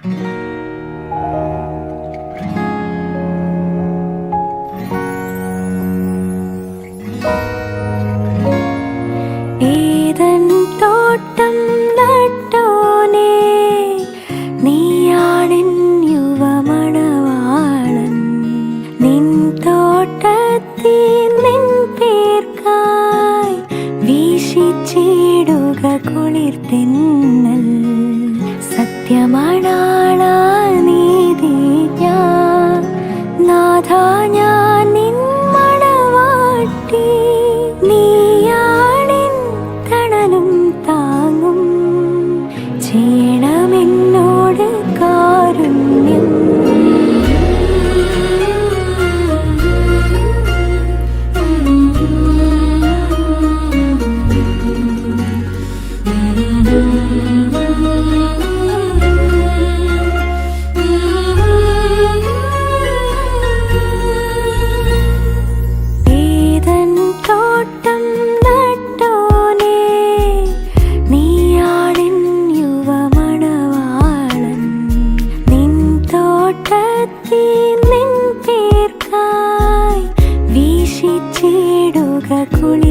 ഏതൻ തോട്ടം നട്ടോനേ, നീയാണെൻ യുവമണവാളൻ. നിൻ തോട്ടത്തിൽ നിൻ പേർക്കായി വീശിച്ചിടുക കുളിർതെന്നൽ. സത്യമണാള നീതിജ്ഞ നാഥ, ഞാൻ നിൻ മണവാട്ടി. നീയാണെൻ തണലും താങ്ങും, ചെയ്യണമെന്നോട് കാരുണ്യം. ഏതൻ തോട്ടം നട്ടോനേ, നീയാണെൻ യുവമണവാളൻ. നിൻ തോട്ടത്തിൽ നിൻ പേർക്കായി വീശിച്ചിടുക കുളിർ